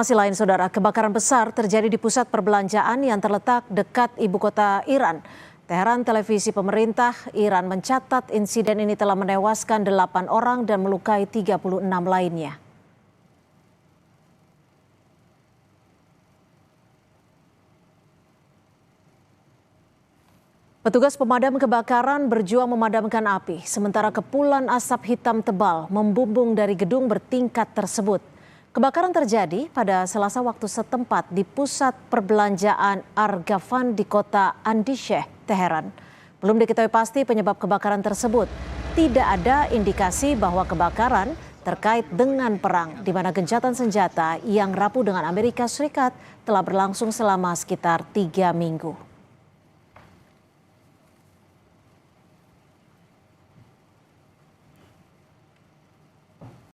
Informasi lain, Saudara, kebakaran besar terjadi di pusat perbelanjaan yang terletak dekat ibu kota Iran. Teheran, televisi pemerintah Iran mencatat insiden ini telah menewaskan 8 orang dan melukai 36 lainnya. Petugas pemadam kebakaran berjuang memadamkan api, sementara kepulan asap hitam tebal membumbung dari gedung bertingkat tersebut. Kebakaran terjadi pada Selasa waktu setempat di pusat perbelanjaan Argavan di kota Andisheh, Teheran. Belum diketahui pasti penyebab kebakaran tersebut. Tidak ada indikasi bahwa kebakaran terkait dengan perang, di mana gencatan senjata yang rapuh dengan Amerika Serikat telah berlangsung selama sekitar 3 minggu.